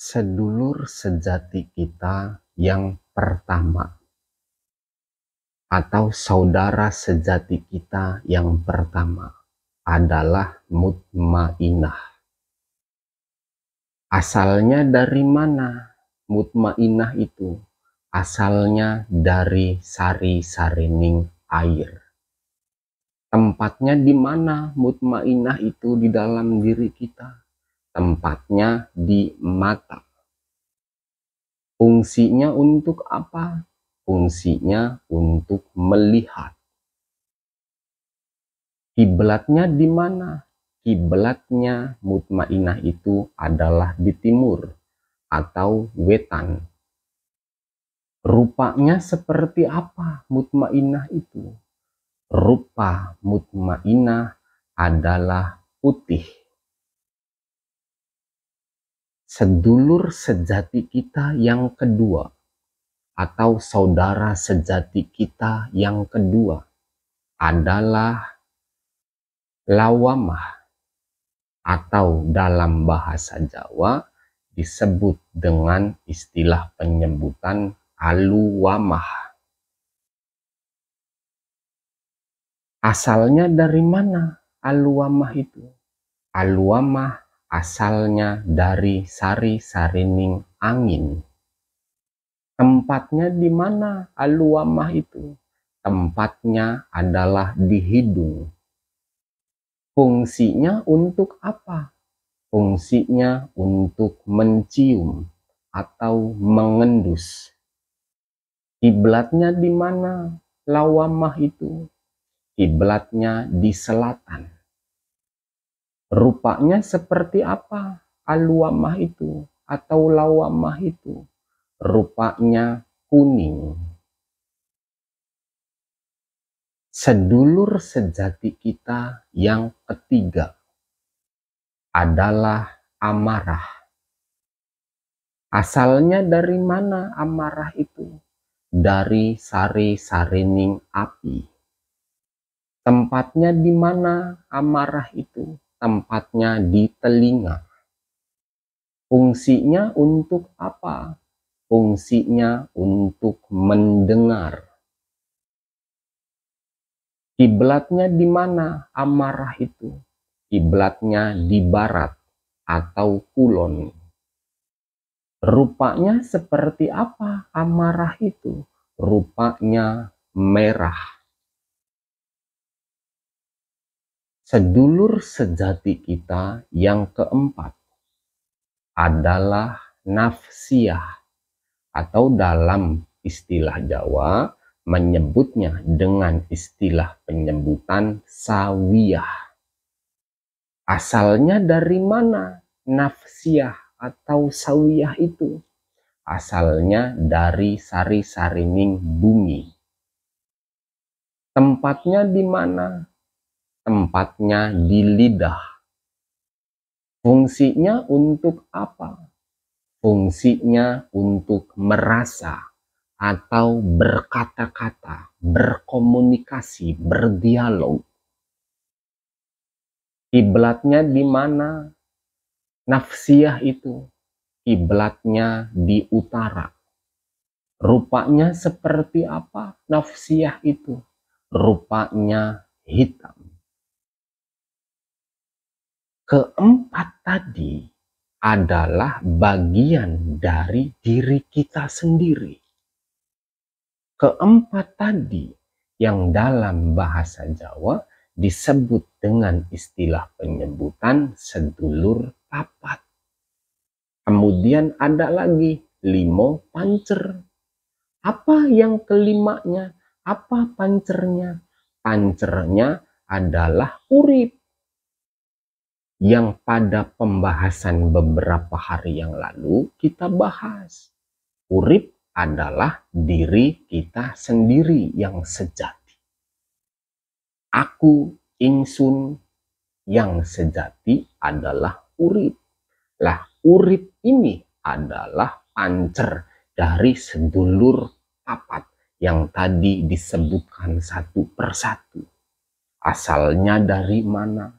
Sedulur sejati kita yang pertama atau saudara sejati kita yang pertama adalah mutmainah. Asalnya dari mana mutmainah itu? Asalnya dari sari-sarining air. Tempatnya di mana mutmainah itu di dalam diri kita? Tempatnya di mata. Fungsinya untuk apa? Fungsinya untuk melihat. Kiblatnya di mana? Kiblatnya mutmainah itu adalah di timur atau wetan. Rupanya seperti apa mutmainah itu? Rupa mutmainah adalah putih. Sedulur sejati kita yang kedua atau saudara sejati kita yang kedua adalah lawamah, atau dalam bahasa Jawa disebut dengan istilah penyebutan aluwamah. Asalnya dari mana aluwamah itu? Aluwamah asalnya dari sari-sarining angin. Tempatnya di mana aluwamah itu? Tempatnya adalah di hidung. Fungsinya untuk apa? Fungsinya untuk mencium atau mengendus. Kiblatnya di mana lawamah itu? Kiblatnya di selatan. Rupanya seperti apa aluwamah itu atau lawamah itu? Rupanya kuning. Sedulur sejati kita yang ketiga adalah amarah. Asalnya dari mana amarah itu? Dari sari-sarining api. Tempatnya di mana amarah itu? Tempatnya di telinga. Fungsinya untuk apa? Fungsinya untuk mendengar. Kiblatnya di mana amarah itu? Kiblatnya di barat atau kulon. Rupanya seperti apa amarah itu? Rupanya merah. Sedulur sejati kita yang keempat adalah nafsiyah, atau dalam istilah Jawa menyebutnya dengan istilah penyebutan sawiyah. Asalnya dari mana nafsiyah atau sawiyah itu? Asalnya dari sari-sarining bumi. Tempatnya di mana? Tempatnya di lidah. Fungsinya untuk apa? Fungsinya untuk merasa atau berkata-kata, berkomunikasi, berdialog. Kiblatnya di mana nafsiyah itu? Kiblatnya di utara. Rupanya seperti apa nafsiyah itu? Rupanya hitam. Keempat tadi adalah bagian dari diri kita sendiri. Keempat tadi yang dalam bahasa Jawa disebut dengan istilah penyebutan sedulur papat. Kemudian ada lagi limo pancer. Apa yang kelimanya? Apa pancernya? Pancernya adalah urip. Yang pada pembahasan beberapa hari yang lalu kita bahas. Urip adalah diri kita sendiri yang sejati. Aku, ingsun, yang sejati adalah urip. Lah, urip ini adalah pancer dari sedulur papat yang tadi disebutkan satu persatu. Asalnya dari mana?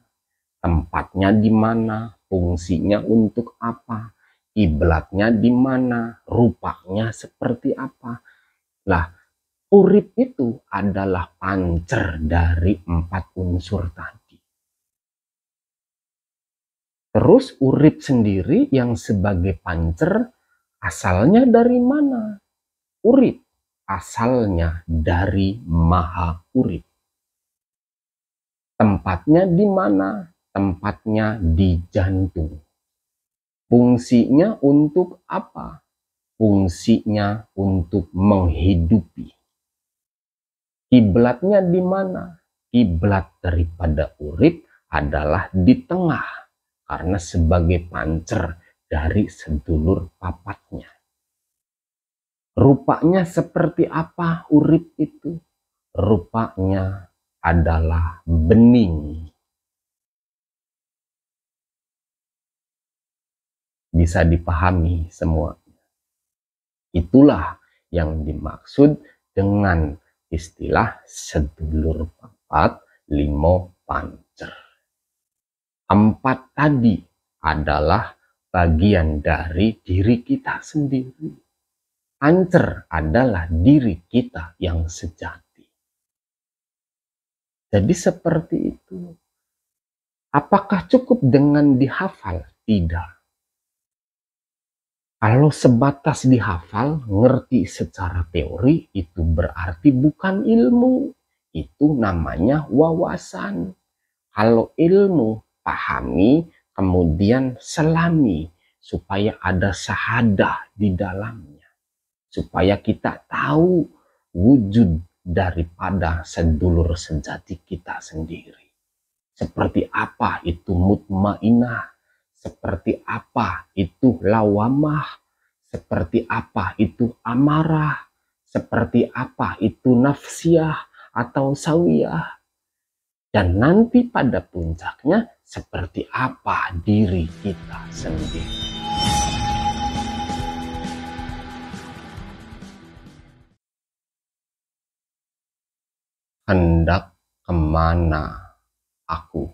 Tempatnya di mana? Fungsinya untuk apa? kiblatnya di mana, rupanya seperti apa. Lah, urip itu adalah pancer dari 4 unsur tadi. Terus urip sendiri yang sebagai pancer asalnya dari mana? Urip asalnya dari Maha Urip. Tempatnya di mana? Tempatnya di jantung. Fungsinya untuk apa? Fungsinya untuk menghidupi. Kiblatnya di mana? Kiblat daripada urip adalah di tengah, karena sebagai pancer dari sedulur papatnya. Rupanya seperti apa urip itu? Rupanya adalah bening. Bisa dipahami semua. Itulah yang dimaksud dengan istilah sedulur papat limo pancer. 4 tadi adalah bagian dari diri kita sendiri. Pancer adalah diri kita yang sejati. Jadi seperti itu. Apakah cukup dengan dihafal? Tidak. Kalau sebatas dihafal, ngerti secara teori, itu berarti bukan ilmu. Itu namanya wawasan. Kalau ilmu, pahami, kemudian selami, supaya ada syahadah di dalamnya. Supaya kita tahu wujud daripada sedulur sejati kita sendiri. Seperti apa itu mutmainah. Seperti apa itu lawamah, seperti apa itu amarah, seperti apa itu nafsiyah atau sawiyah. Dan nanti pada puncaknya seperti apa diri kita sendiri. Hendak kemana aku?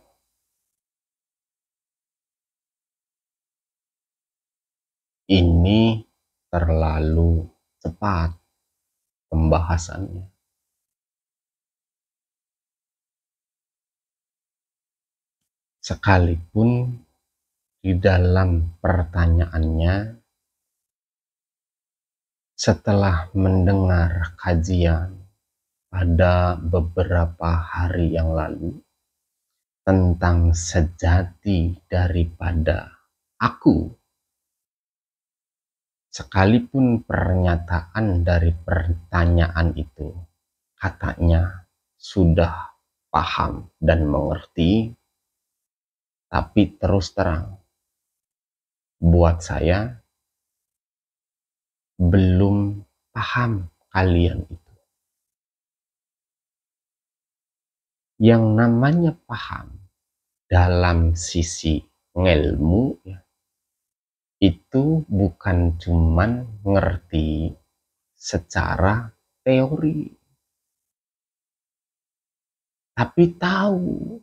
Ini terlalu cepat pembahasannya. Sekalipun di dalam pertanyaannya, setelah mendengar kajian pada beberapa hari yang lalu tentang sejati daripada aku, sekalipun pernyataan dari pertanyaan itu katanya sudah paham dan mengerti, tapi terus terang buat saya belum paham kalian itu. Yang namanya paham dalam sisi ngelmu ya, itu bukan cuman ngerti secara teori, tapi tahu,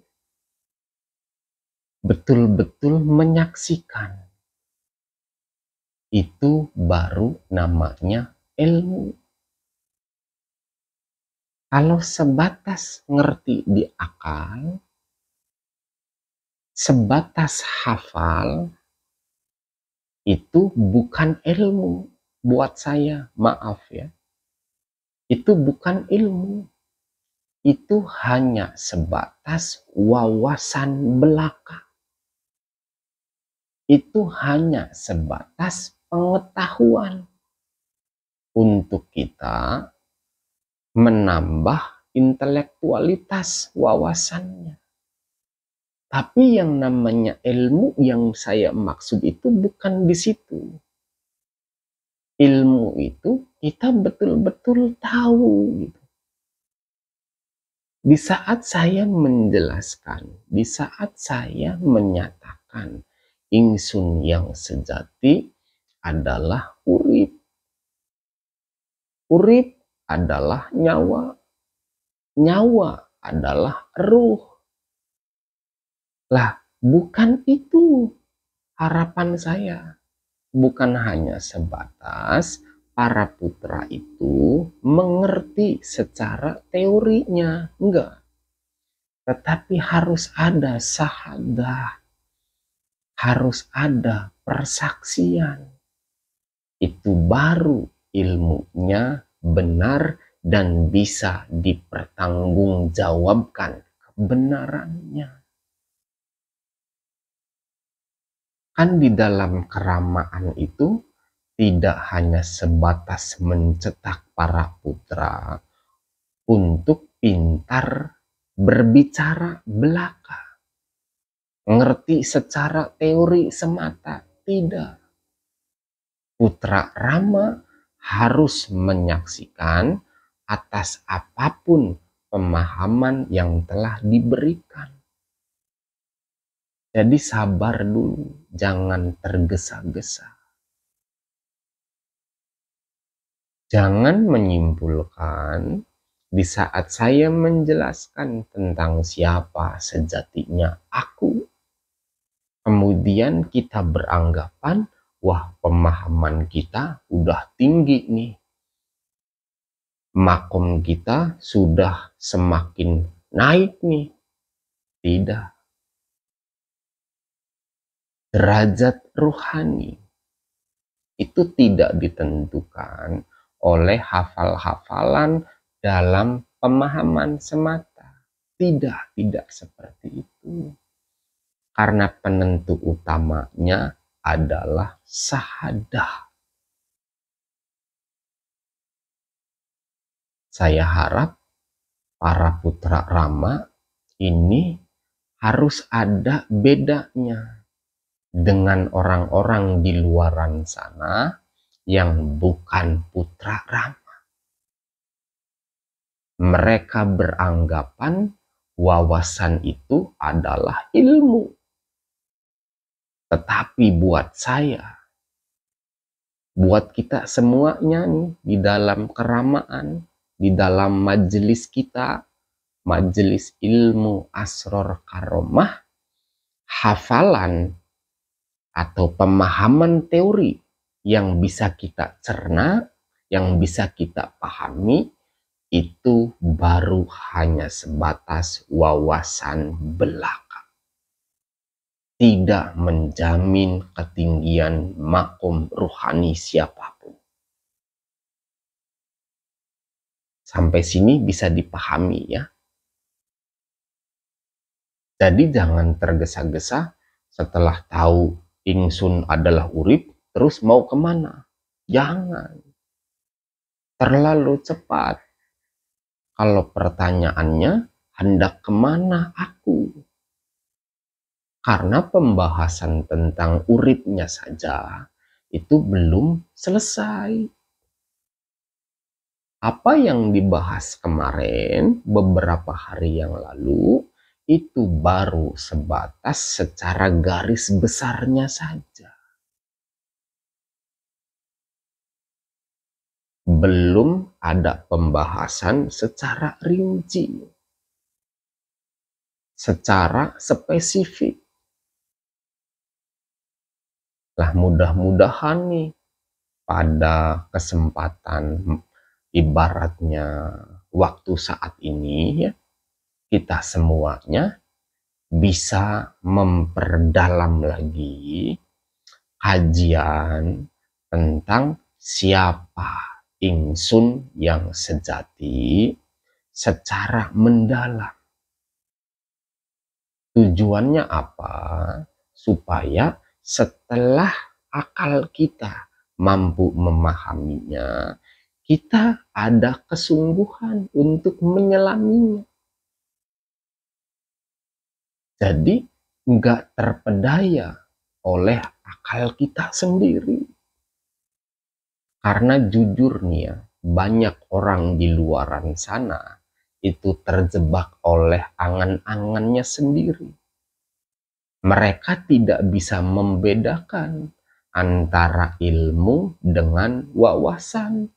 betul-betul menyaksikan. Itu baru namanya ilmu. Kalau sebatas ngerti di akal, sebatas hafal, itu bukan ilmu buat saya, maaf ya. Itu bukan ilmu. Itu hanya sebatas wawasan belaka. Itu hanya sebatas pengetahuan untuk kita menambah intelektualitas wawasannya. Tapi yang namanya ilmu yang saya maksud itu bukan di situ. Ilmu itu kita betul-betul tahu gitu. Di saat saya menjelaskan, di saat saya menyatakan ingsun yang sejati adalah urip. Urip adalah nyawa. Nyawa adalah ruh. Lah, bukan itu harapan saya. bukan hanya sebatas para putra itu mengerti secara teorinya, enggak. Tetapi harus ada syahadah, harus ada persaksian. Itu baru ilmunya benar dan bisa dipertanggungjawabkan kebenarannya. Kan di dalam keramaan itu tidak hanya sebatas mencetak para putra untuk pintar berbicara belaka, ngerti secara teori semata, tidak. Putra Rama harus menyaksikan atas apapun pemahaman yang telah diberikan. Jadi sabar dulu, jangan tergesa-gesa. Jangan menyimpulkan di saat saya menjelaskan tentang siapa sejatinya aku, kemudian kita beranggapan, wah pemahaman kita udah tinggi nih. Makom kita sudah semakin naik nih. Tidak. Derajat ruhani itu tidak ditentukan oleh hafal-hafalan dalam pemahaman semata. Tidak seperti itu. Karena penentu utamanya adalah syahadah. Saya harap para putra Rama ini harus ada bedanya dengan orang-orang di luaran sana yang bukan putra Rama. Mereka beranggapan wawasan itu adalah ilmu. Tetapi buat saya, buat kita semuanya nih di dalam keramaan, di dalam majelis kita, majelis ilmu asror karomah, hafalan atau pemahaman teori yang bisa kita cerna, yang bisa kita pahami, itu baru hanya sebatas wawasan belaka. Tidak menjamin ketinggian makom ruhani siapapun. Sampai sini bisa dipahami ya. Jadi jangan tergesa-gesa setelah tahu ingsun adalah urip, terus mau kemana? Jangan. Terlalu cepat. Kalau pertanyaannya, hendak kemana aku? Karena pembahasan tentang uripnya saja itu belum selesai. Apa yang dibahas kemarin, beberapa hari yang lalu, itu baru sebatas secara garis besarnya saja. Belum ada pembahasan secara rinci, secara spesifik. Lah mudah-mudahan nih pada kesempatan ibaratnya waktu saat ini ya, kita semuanya bisa memperdalam lagi kajian tentang siapa ingsun yang sejati secara mendalam. Tujuannya apa? Supaya setelah akal kita mampu memahaminya, kita ada kesungguhan untuk menyelaminya. Jadi nggak terpedaya oleh akal kita sendiri. Karena jujur nih ya, banyak orang di luaran sana itu terjebak oleh angan-angannya sendiri. Mereka tidak bisa membedakan antara ilmu dengan wawasan.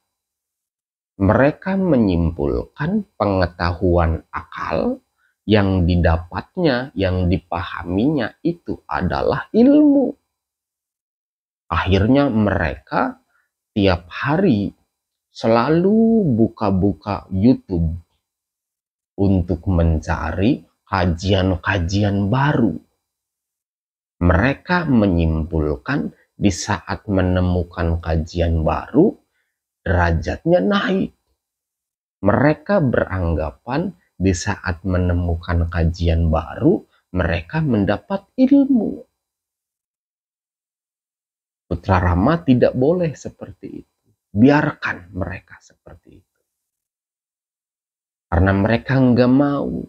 Mereka menyimpulkan pengetahuan akal yang didapatnya, yang dipahaminya itu adalah ilmu. Akhirnya mereka tiap hari selalu buka-buka YouTube untuk mencari kajian-kajian baru. Mereka menyimpulkan di saat menemukan kajian baru, derajatnya naik. Mereka beranggapan di saat menemukan kajian baru, mereka mendapat ilmu. Putra Rama tidak boleh seperti itu. Biarkan mereka seperti itu. Karena mereka nggak mau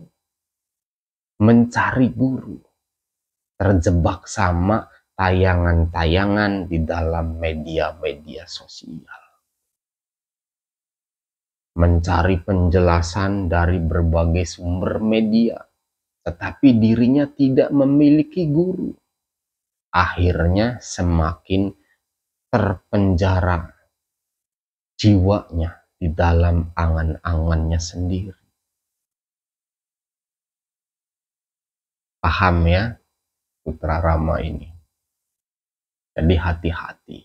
mencari guru. Terjebak sama tayangan-tayangan di dalam media-media sosial. Mencari penjelasan dari berbagai sumber media, tetapi dirinya tidak memiliki guru. Akhirnya semakin terpenjara jiwanya di dalam angan-angannya sendiri. Paham ya, Putra Rama ini? Jadi hati-hati,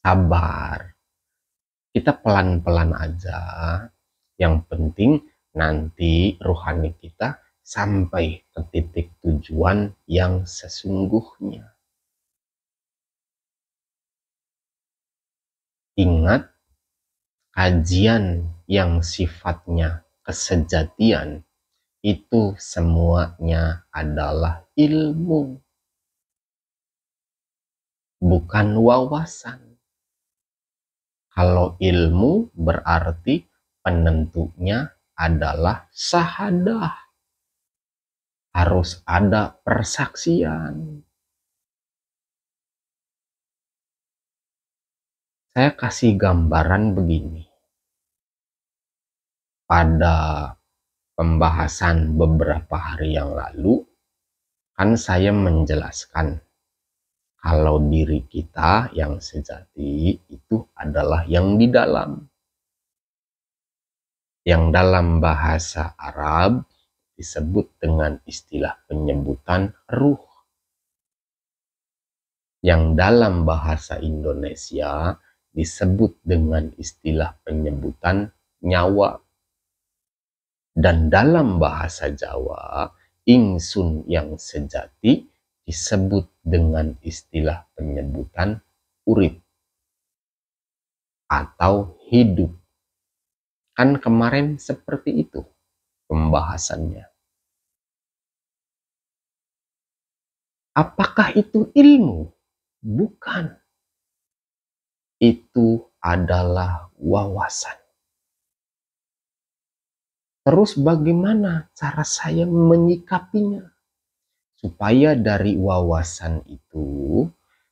sabar. Kita pelan-pelan aja. Yang penting nanti rohani kita sampai ke titik tujuan yang sesungguhnya. Ingat, kajian yang sifatnya kesejatian itu semuanya adalah ilmu, bukan wawasan. Kalau ilmu berarti penentunya adalah syahadah. Harus ada persaksian. Saya kasih gambaran begini. Pada pembahasan beberapa hari yang lalu, kan saya menjelaskan kalau diri kita yang sejati itu adalah yang di dalam. Yang dalam bahasa Arab disebut dengan istilah penyebutan ruh. Yang dalam bahasa Indonesia disebut dengan istilah penyebutan nyawa. Dan dalam bahasa Jawa, ingsun yang sejati disebut dengan istilah penyebutan urip atau hidup. Kan kemarin seperti itu pembahasannya. Apakah itu ilmu? Bukan. Itu adalah wawasan. Terus bagaimana cara saya menyikapinya? Supaya dari wawasan itu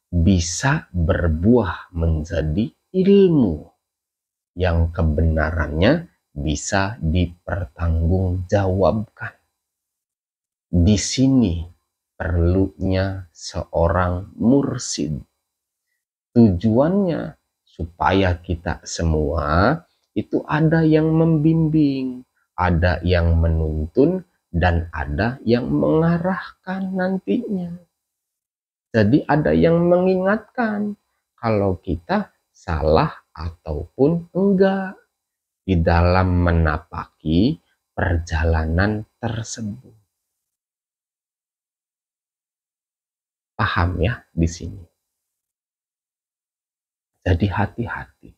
bisa berbuah menjadi ilmu yang kebenarannya bisa dipertanggungjawabkan. Di sini perlunya seorang mursyid. Tujuannya supaya kita semua itu ada yang membimbing, ada yang menuntun, dan ada yang mengarahkan nantinya. Jadi ada yang mengingatkan kalau kita salah ataupun enggak di dalam menapaki perjalanan tersebut. Paham ya di sini? Jadi hati-hati.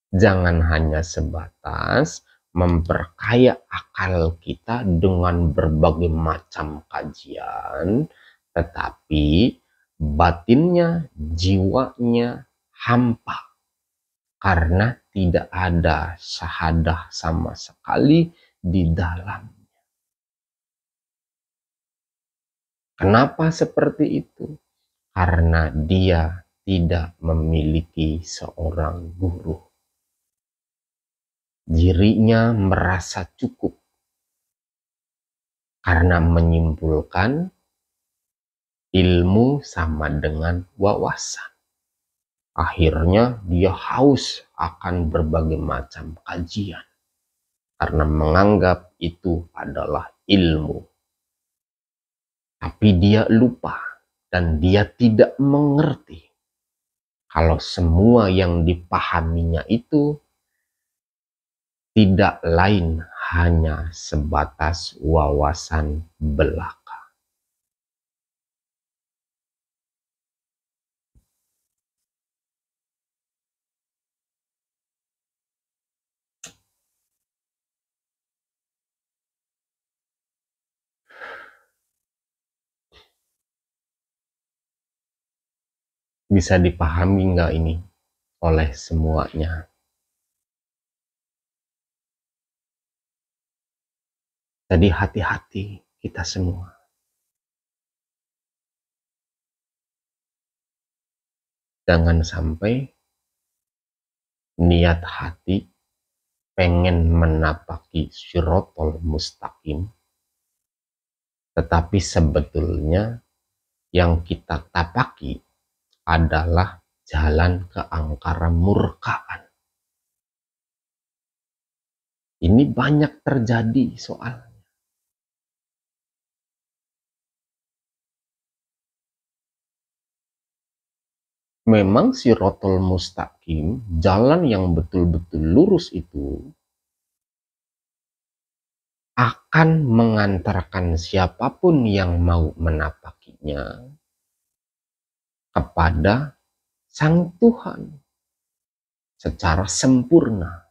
Jangan hanya sebatas memperkaya akal kita dengan berbagai macam kajian, tetapi batinnya, jiwanya hampa karena tidak ada syahadah sama sekali di dalamnya. Kenapa seperti itu? Karena dia tidak memiliki seorang guru. Dirinya merasa cukup karena menyimpulkan ilmu sama dengan wawasan. Akhirnya dia haus akan berbagai macam kajian karena menganggap itu adalah ilmu. Tapi dia lupa dan dia tidak mengerti kalau semua yang dipahaminya itu tidak lain hanya sebatas wawasan belaka. Bisa dipahami nggak ini oleh semuanya? Jadi hati-hati kita semua. Jangan sampai niat hati pengen menapaki Shirotol Mustaqim, tetapi sebetulnya yang kita tapaki adalah jalan keangkara murkaan. Ini banyak terjadi soal. Memang Shirotol Mustaqim, jalan yang betul-betul lurus itu akan mengantarkan siapapun yang mau menapakinya kepada Sang Tuhan secara sempurna.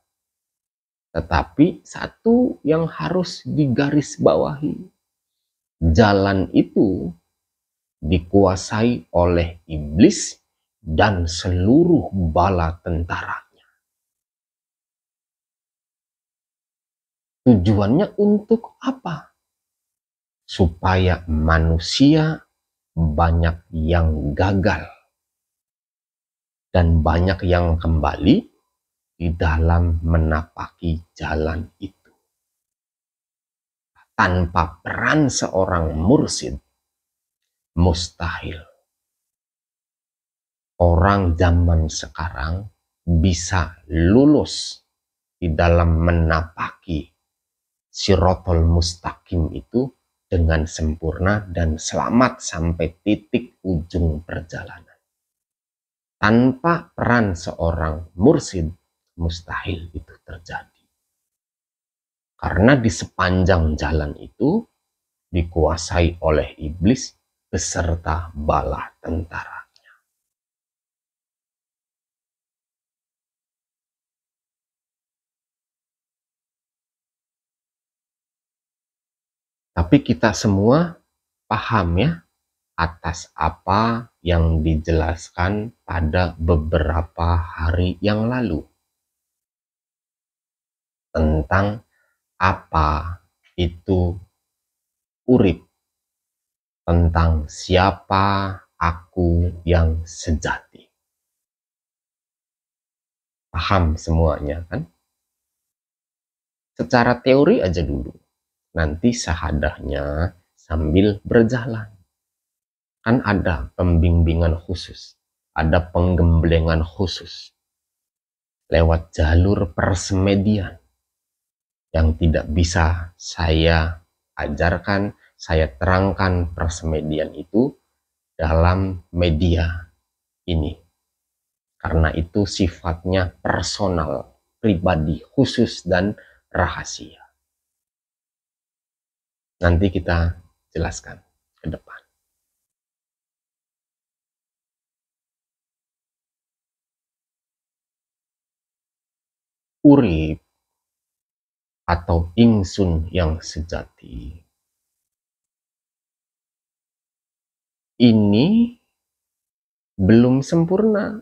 Tetapi satu yang harus digarisbawahi, jalan itu dikuasai oleh iblis dan seluruh bala tentaranya. Tujuannya untuk apa? Supaya manusia banyak yang gagal dan banyak yang kembali di dalam menapaki jalan itu. Tanpa peran seorang mursyid, mustahil orang zaman sekarang bisa lulus di dalam menapaki Shirotol Mustaqim itu dengan sempurna dan selamat sampai titik ujung perjalanan. Tanpa peran seorang mursyid, mustahil itu terjadi. Karena di sepanjang jalan itu dikuasai oleh iblis beserta bala tentara. Tapi kita semua paham ya atas apa yang dijelaskan pada beberapa hari yang lalu tentang apa itu urip, tentang siapa aku yang sejati. Paham semuanya kan? Secara teori aja dulu, nanti syahadahnya sambil berjalan. Kan ada pembimbingan khusus, ada penggemblengan khusus lewat jalur persemedian yang tidak bisa saya ajarkan, saya terangkan persemedian itu dalam media ini. Karena itu sifatnya personal, pribadi, khusus, dan rahasia. Nanti kita jelaskan ke depan. Urip atau ingsun yang sejati ini belum sempurna.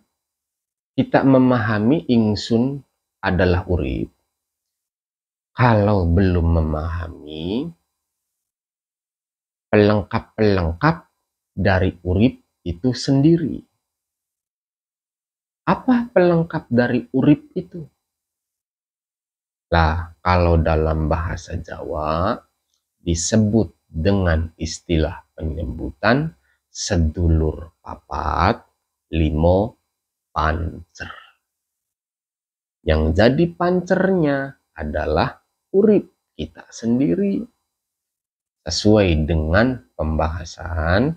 Kita memahami ingsun adalah urip. Kalau belum memahami pelengkap-pelengkap dari urip itu sendiri. Apa pelengkap dari urip itu? Lah, kalau dalam bahasa Jawa disebut dengan istilah penyebutan sedulur papat limo pancer. Yang jadi pancernya adalah urip kita sendiri. Sesuai dengan pembahasan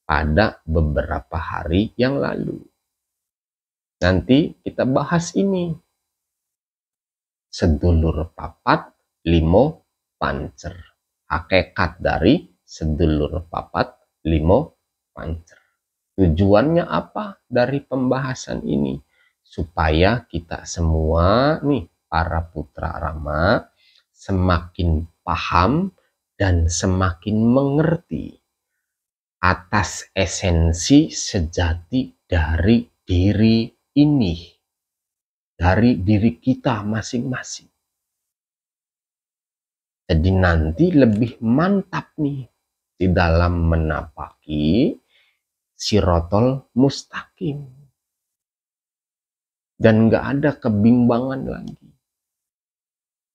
pada beberapa hari yang lalu. Nanti kita bahas ini. Sedulur papat limo pancer. Hakikat dari sedulur papat limo pancer. Tujuannya apa dari pembahasan ini? Supaya kita semua nih, para putra Rama, semakin paham dan semakin mengerti atas esensi sejati dari diri ini, dari diri kita masing-masing. Jadi nanti lebih mantap nih di dalam menapaki Shirotol Mustaqim. Dan nggak ada kebimbangan lagi.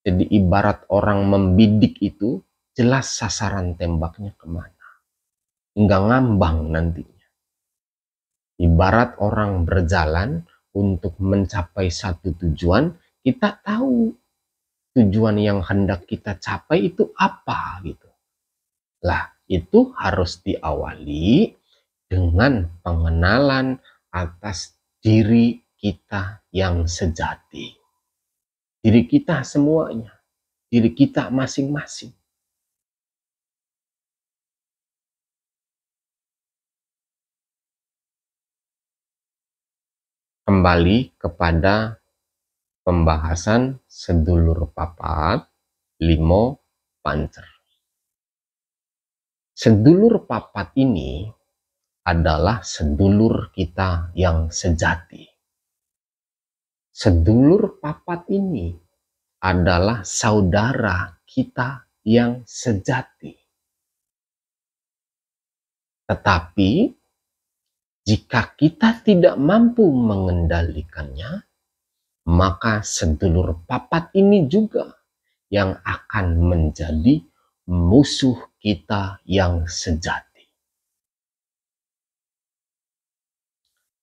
Jadi ibarat orang membidik itu, jelas sasaran tembaknya kemana. Nggak ngambang nantinya. Ibarat orang berjalan untuk mencapai satu tujuan, kita tahu tujuan yang hendak kita capai itu apa gitu. Lah, itu harus diawali dengan pengenalan atas diri kita yang sejati. Diri kita semuanya, diri kita masing-masing. Kembali kepada pembahasan sedulur papat limo pancer. Sedulur papat ini adalah sedulur kita yang sejati. Sedulur papat ini adalah saudara kita yang sejati. Tetapi jika kita tidak mampu mengendalikannya, maka sedulur papat ini juga yang akan menjadi musuh kita yang sejati.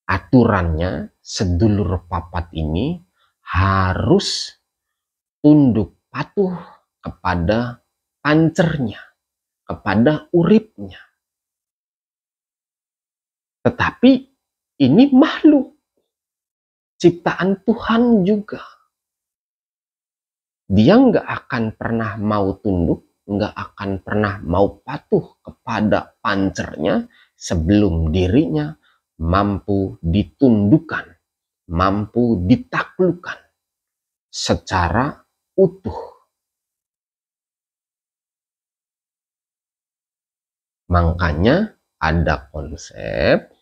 Aturannya, sedulur papat ini harus tunduk patuh kepada pancernya, kepada uripnya. Tetapi ini makhluk ciptaan Tuhan juga. Dia nggak akan pernah mau tunduk, nggak akan pernah mau patuh kepada pancernya sebelum dirinya mampu ditundukkan, mampu ditaklukkan secara utuh. Makanya ada konsep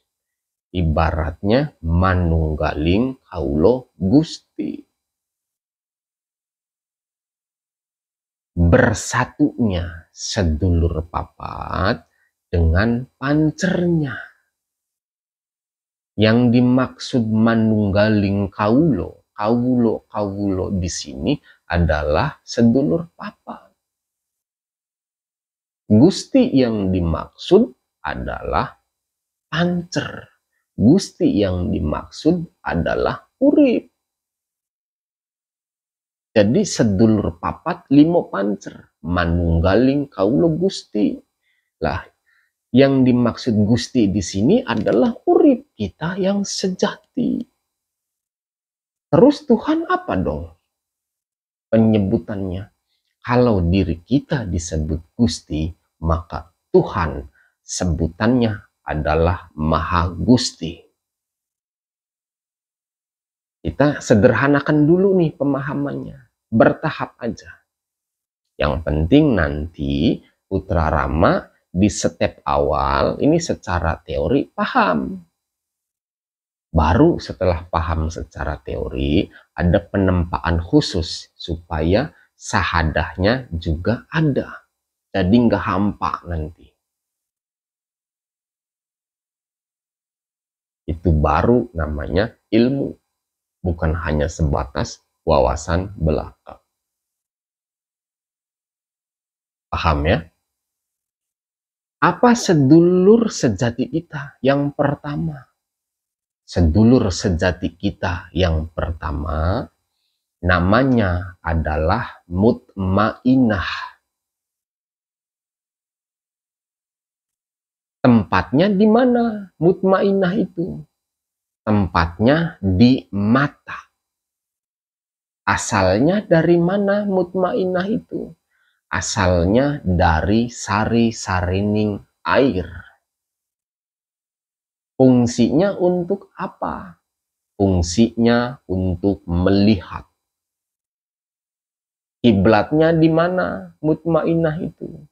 ibaratnya manunggaling kaulo Gusti. Bersatunya sedulur papat dengan pancernya. Yang dimaksud manunggaling kaulo, kaulo di sini adalah sedulur papat. Gusti yang dimaksud adalah pancer. Gusti yang dimaksud adalah urip. Jadi sedulur papat limo pancer, manunggaling kaulo Gusti. Lah, yang dimaksud Gusti di sini adalah urip kita yang sejati. Terus Tuhan apa dong penyebutannya? Kalau diri kita disebut Gusti, maka Tuhan sebutannya adalah Maha Gusti. Kita sederhanakan dulu nih pemahamannya, bertahap aja. Yang penting nanti putra Rama di step awal ini secara teori paham. Baru setelah paham secara teori ada penempaan khusus supaya sahadahnya juga ada. Jadi nggak hampa nanti. Itu baru namanya ilmu. Bukan hanya sebatas wawasan belaka. Paham ya? Apa sedulur sejati kita yang pertama? Sedulur sejati kita yang pertama namanya adalah mutmainah. Tempatnya di mana mutmainah itu? tempatnya di mata. Asalnya dari mana mutmainah itu? Asalnya dari sari-sarining air. Fungsinya untuk apa? Fungsinya untuk melihat. Kiblatnya di mana mutmainah itu?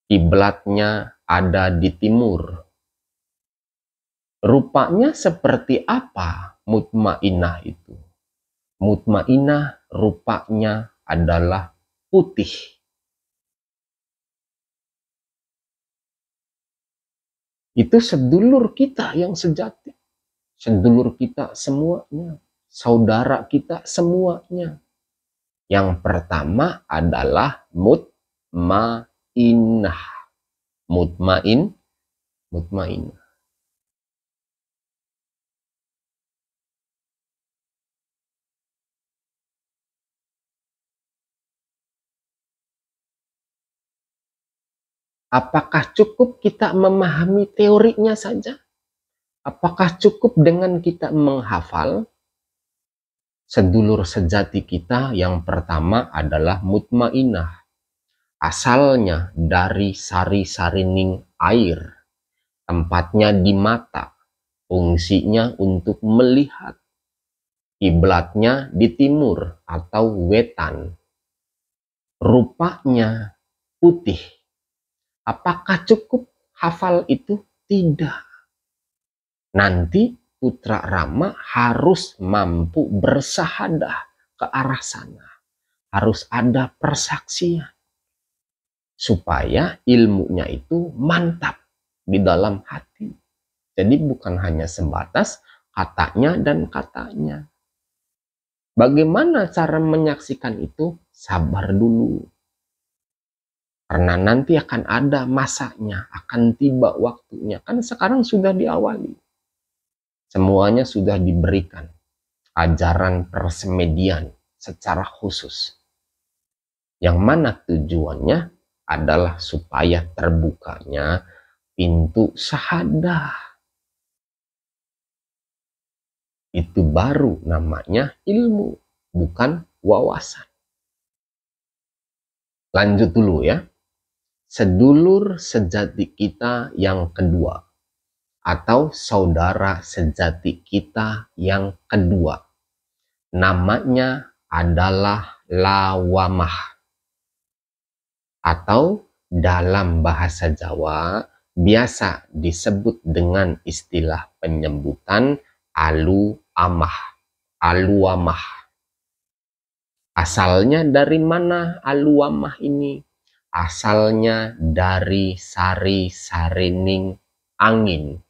Kiblatnya ada di timur. Rupanya seperti apa mutmainah itu? Mutmainah rupanya adalah putih. Itu sedulur kita yang sejati. Sedulur kita semuanya. Saudara kita semuanya. Yang pertama adalah mutmainah. Mutmainah. Apakah cukup kita memahami teorinya saja? Apakah cukup dengan kita menghafal? Sedulur sejati kita yang pertama adalah mutmainah. Asalnya dari sari-sarining air. Tempatnya di mata. Fungsinya untuk melihat. Kiblatnya di timur atau wetan. Rupanya putih. Apakah cukup hafal itu? Tidak. Nanti putra Rama harus mampu bersahadah ke arah sana. Harus ada persaksian. Supaya ilmunya itu mantap di dalam hati. Jadi bukan hanya sebatas katanya dan katanya. Bagaimana cara menyaksikan itu? Sabar dulu. Karena nanti akan ada masanya, akan tiba waktunya. Kan sekarang sudah diawali. Semuanya sudah diberikan ajaran persemedian secara khusus. Yang mana tujuannya adalah supaya terbukanya pintu syahadah. Itu baru namanya ilmu, bukan wawasan. Lanjut dulu ya. Sedulur sejati kita yang kedua, atau saudara sejati kita yang kedua, namanya adalah lawamah, atau dalam bahasa Jawa biasa disebut dengan istilah penyebutan aluamah. Asalnya dari mana aluamah ini? Asalnya dari sari-sarining angin.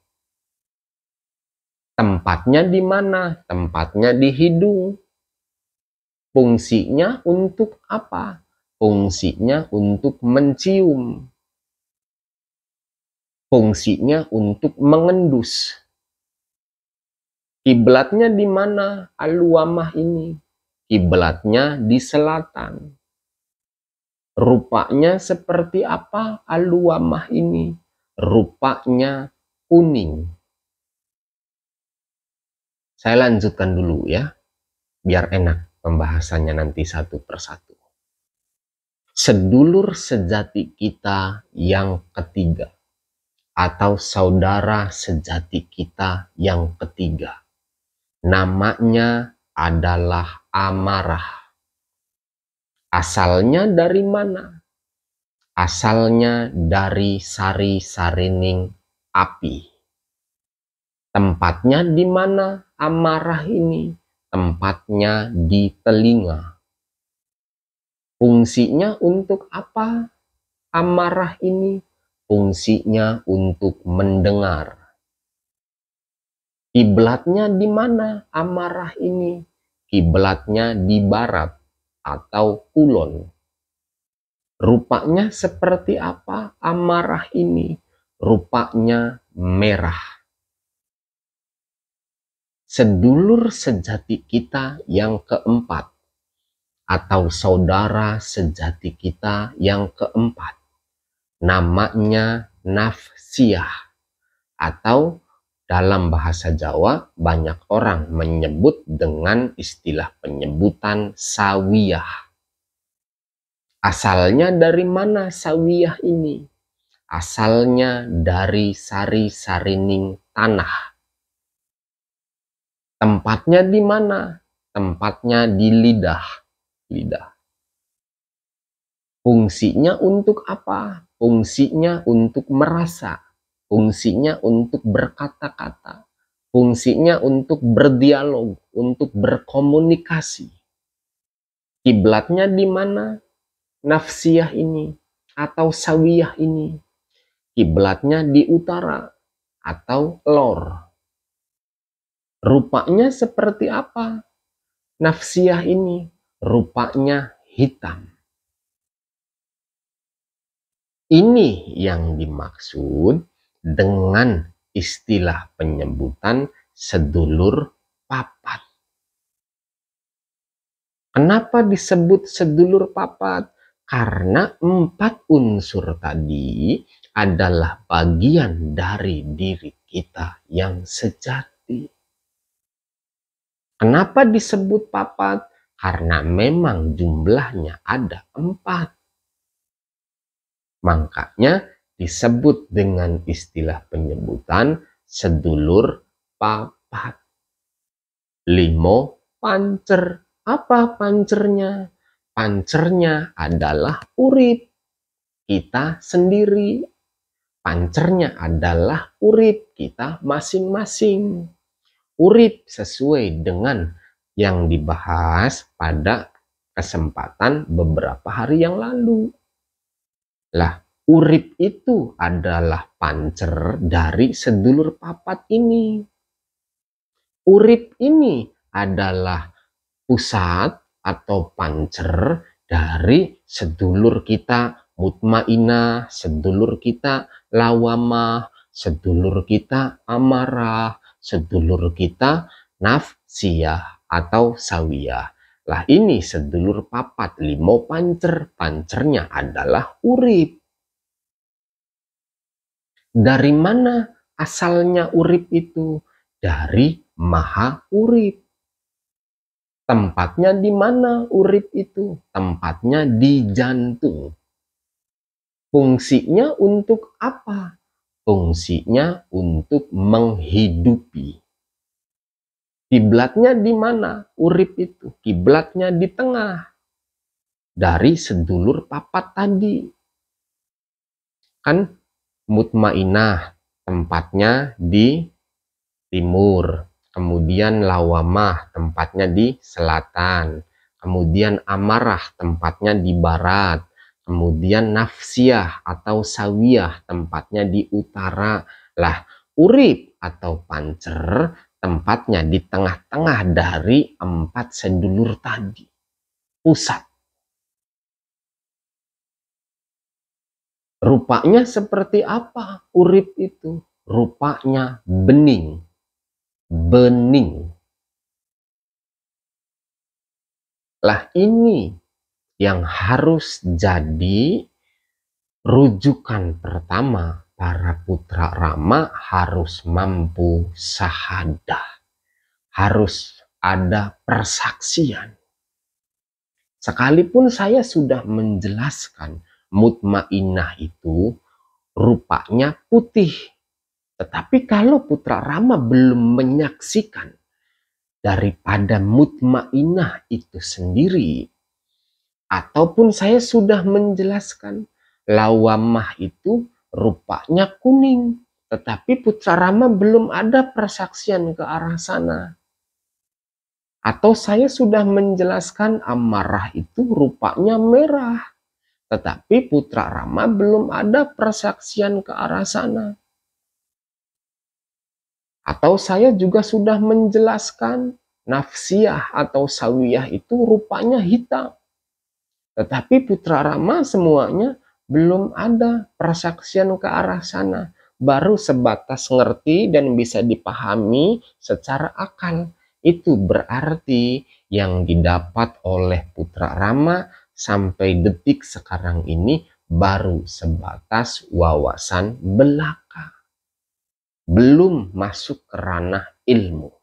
Tempatnya di mana? Tempatnya di hidung. Fungsinya untuk apa? Fungsinya untuk mencium. Fungsinya untuk mengendus. Kiblatnya di mana aluamah ini? Kiblatnya di selatan. Rupanya seperti apa aluamah ini? Rupanya kuning. Saya lanjutkan dulu ya, biar enak pembahasannya nanti satu persatu. Sedulur sejati kita yang ketiga, atau saudara sejati kita yang ketiga, namanya adalah amarah. Asalnya dari mana? Asalnya dari sari-sarining api. Tempatnya di mana amarah ini? Tempatnya di telinga. Fungsinya untuk apa amarah ini? Fungsinya untuk mendengar. Kiblatnya di mana amarah ini? Kiblatnya di barat atau kulon. Rupanya seperti apa amarah ini? Rupanya merah. Sedulur sejati kita yang keempat, atau saudara sejati kita yang keempat, namanya nafsiyah, atau dalam bahasa Jawa banyak orang menyebut dengan istilah penyebutan sawiyah. Asalnya dari mana sawiyah ini? Asalnya dari sari-sarining tanah. Tempatnya di mana? Tempatnya di lidah. Lidah. Fungsinya untuk apa? Fungsinya untuk merasa. Fungsinya untuk berkata-kata. Fungsinya untuk berdialog, untuk berkomunikasi. Kiblatnya di mana? Nafsiyah ini atau sawiyah ini. Kiblatnya di utara atau lor. Rupanya seperti apa? Nafsiyah ini rupanya hitam. Ini yang dimaksud dengan istilah penyebutan sedulur papat. Kenapa disebut sedulur papat? Karena 4 unsur tadi adalah bagian dari diri kita yang sejati. Kenapa disebut papat? Karena memang jumlahnya ada 4. Makanya disebut dengan istilah penyebutan sedulur papat. 5 pancer. Apa pancernya? Pancernya adalah urip kita sendiri. Pancernya adalah urip kita masing-masing. Urip sesuai dengan yang dibahas pada kesempatan beberapa hari yang lalu. Lah, urip itu adalah pancer dari sedulur papat ini. Urip ini adalah pusat atau pancer dari sedulur kita mutmainah, sedulur kita lawamah, sedulur kita amarah, sedulur kita nafsiyah atau sawiyah. Lah ini sedulur papat 5 pancer. Pancernya adalah urip. Dari mana asalnya urip itu? Dari maha urip. Tempatnya di mana urip itu? Tempatnya di jantung. Fungsinya untuk apa? Fungsinya untuk menghidupi. Kiblatnya di mana urip itu? Kiblatnya di tengah. Dari sedulur papat tadi. Kan mutmainah tempatnya di timur. Kemudian lawamah tempatnya di selatan, kemudian amarah tempatnya di barat, kemudian nafsiyah atau sawiyah tempatnya di utara. Lah, urip atau pancer tempatnya di tengah-tengah dari 4 sedulur tadi, pusat. Rupanya seperti apa urip itu? Rupanya bening. Bening. Lah ini yang harus jadi rujukan pertama. Para putra Rama harus mampu sahadah. Harus ada persaksian. Sekalipun saya sudah menjelaskan mutmainah itu rupanya putih. Tetapi kalau putra Rama belum menyaksikan daripada mutmainah itu sendiri, ataupun saya sudah menjelaskan lawamah itu rupanya kuning, tetapi putra Rama belum ada persaksian ke arah sana. Atau saya sudah menjelaskan amarah itu rupanya merah, tetapi putra Rama belum ada persaksian ke arah sana. Atau saya juga sudah menjelaskan nafsiyah atau sawiyah itu rupanya hitam. Tetapi putra Rama semuanya belum ada persaksian ke arah sana. Baru sebatas ngerti dan bisa dipahami secara akal. Itu berarti yang didapat oleh putra Rama sampai detik sekarang ini baru sebatas wawasan belaka. belum masuk ke ranah ilmu.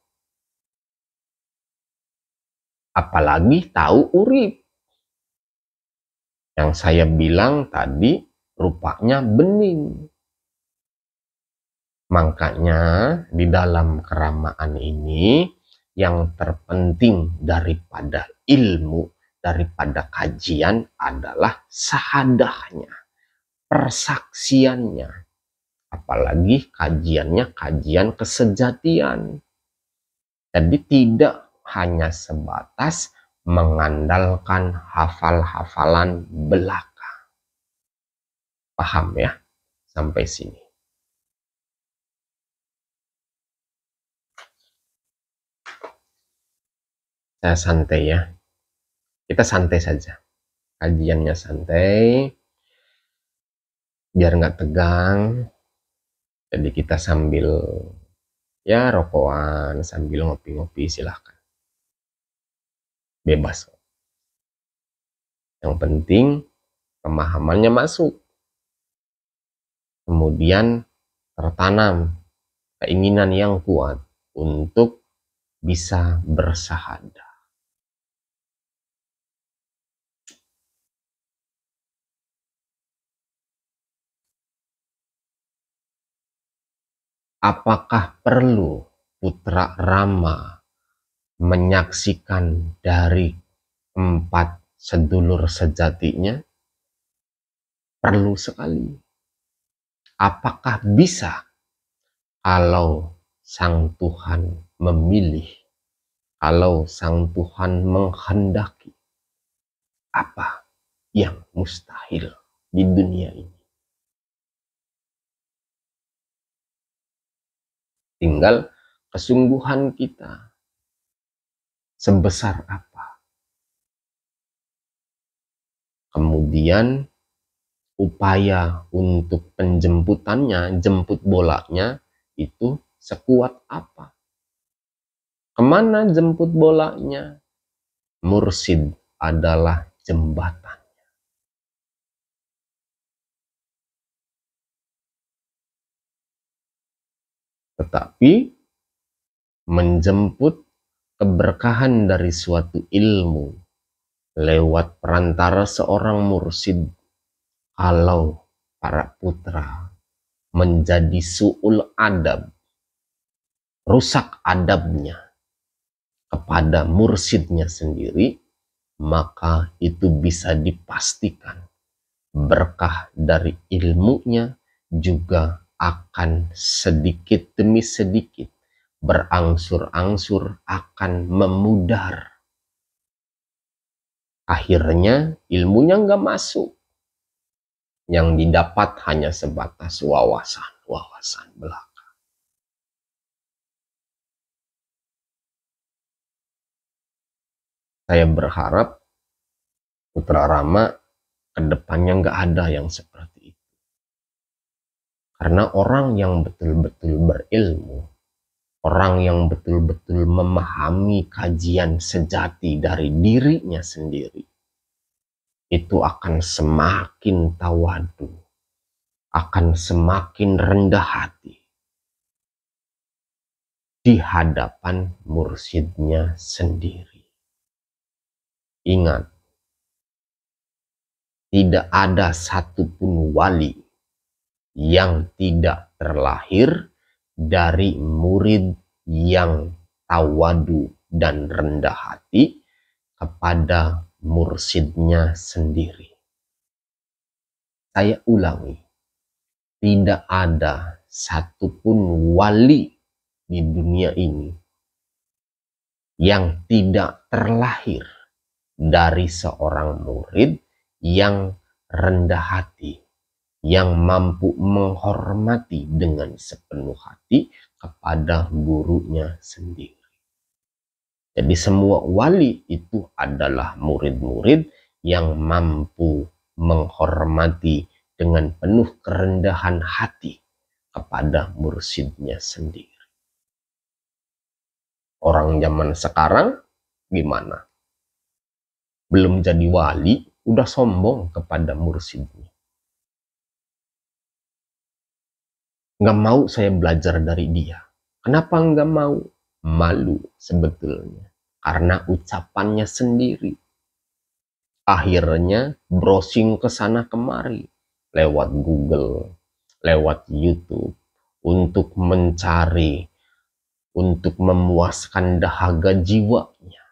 Apalagi tahu urip. Yang saya bilang tadi rupanya bening. Makanya di dalam keramaan ini yang terpenting daripada ilmu, daripada kajian adalah sahadahnya, persaksiannya. Apalagi kajiannya kajian kesejatian. Jadi tidak hanya sebatas mengandalkan hafal-hafalan belaka. Paham ya? Sampai sini. Saya santai ya. Kita santai saja. Kajiannya santai. Biar nggak tegang. Jadi kita sambil ya rokokan, sambil ngopi-ngopi silahkan. Bebas. Yang penting pemahamannya masuk. Kemudian tertanam keinginan yang kuat untuk bisa bersahadah. Apakah perlu putra Rama menyaksikan dari 4 sedulur sejatinya? Perlu sekali. Apakah bisa kalau Sang Tuhan memilih, kalau Sang Tuhan menghendaki? Apa yang mustahil di dunia ini? Tinggal kesungguhan kita sebesar apa. Kemudian upaya untuk penjemputannya, jemput bolanya itu sekuat apa. Kemana jemput bolanya? Mursid adalah jembatan. Tetapi menjemput keberkahan dari suatu ilmu lewat perantara seorang mursid, kalau para putra menjadi su'ul adab, rusak adabnya kepada mursidnya sendiri, maka itu bisa dipastikan berkah dari ilmunya juga akan sedikit demi sedikit berangsur-angsur akan memudar. Akhirnya ilmunya nggak masuk. Yang didapat hanya sebatas wawasan belaka. Saya berharap putra Rama kedepannya nggak ada yang seperti itu. Karena orang yang betul-betul berilmu, orang yang betul-betul memahami kajian sejati dari dirinya sendiri, itu akan semakin tawadu, akan semakin rendah hati di hadapan mursyidnya sendiri. Ingat, tidak ada satupun wali yang tidak terlahir dari murid yang tawadu dan rendah hati kepada mursyidnya sendiri. Saya ulangi, tidak ada satupun wali di dunia ini yang tidak terlahir dari seorang murid yang rendah hati, yang mampu menghormati dengan sepenuh hati kepada gurunya sendiri. Jadi semua wali itu adalah murid-murid yang mampu menghormati dengan penuh kerendahan hati kepada mursyidnya sendiri. Orang zaman sekarang gimana? Belum jadi wali, udah sombong kepada mursyidnya. Nggak mau saya belajar dari dia. Kenapa nggak mau? Malu sebetulnya. Karena ucapannya sendiri. Akhirnya browsing ke sana kemari. Lewat Google, lewat YouTube. Untuk mencari, untuk memuaskan dahaga jiwanya.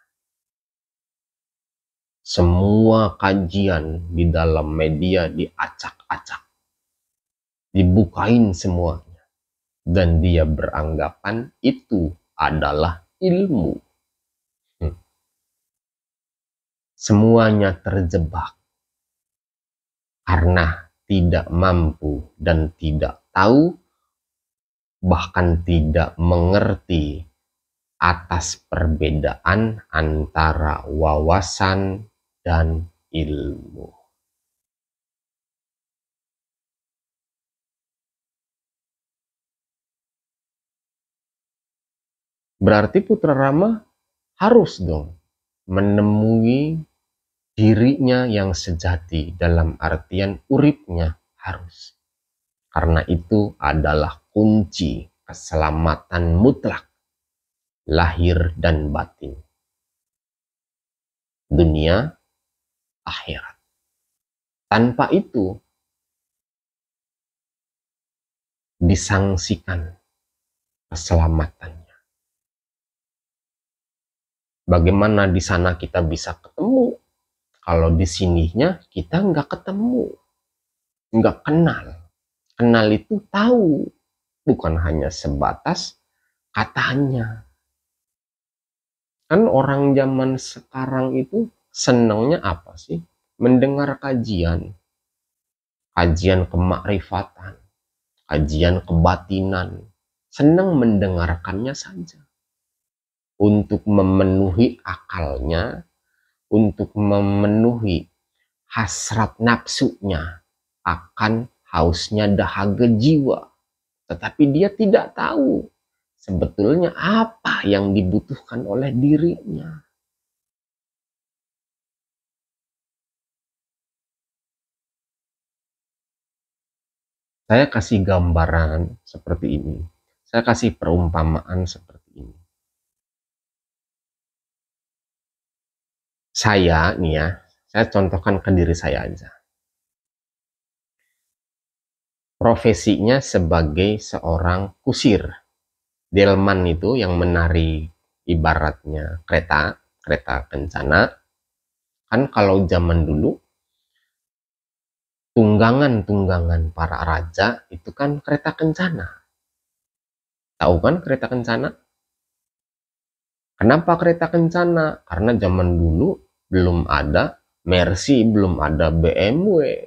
Semua kajian di dalam media diacak-acak. Dibukain semuanya. Dan dia beranggapan itu adalah ilmu. Semuanya terjebak karena tidak mampu dan tidak tahu, bahkan tidak mengerti atas perbedaan antara wawasan dan ilmu. Berarti Putra Rama harus dong menemui dirinya yang sejati, dalam artian uripnya harus. Karena itu adalah kunci keselamatan mutlak, lahir dan batin, dunia, akhirat. Tanpa itu disangsikan keselamatannya. Bagaimana di sana kita bisa ketemu, kalau di sininya kita nggak ketemu, nggak kenal. Kenal itu tahu, bukan hanya sebatas katanya. Kan orang zaman sekarang itu senangnya apa sih? Mendengar kajian, kajian kemakrifatan, kajian kebatinan. Senang mendengarkannya saja. Untuk memenuhi akalnya, untuk memenuhi hasrat nafsunya akan hausnya dahaga jiwa. Tetapi dia tidak tahu sebetulnya apa yang dibutuhkan oleh dirinya. Saya kasih gambaran seperti ini. Saya kasih perumpamaan seperti ini. Saya nih ya, saya contohkan ke diri saya aja. Profesinya sebagai seorang kusir. Delman itu yang menari ibaratnya kereta kencana. Kan kalau zaman dulu, tunggangan para raja itu kan kereta kencana. Tahu kan kereta kencana? Kenapa kereta kencana? Karena zaman dulu belum ada Mercy, belum ada BMW.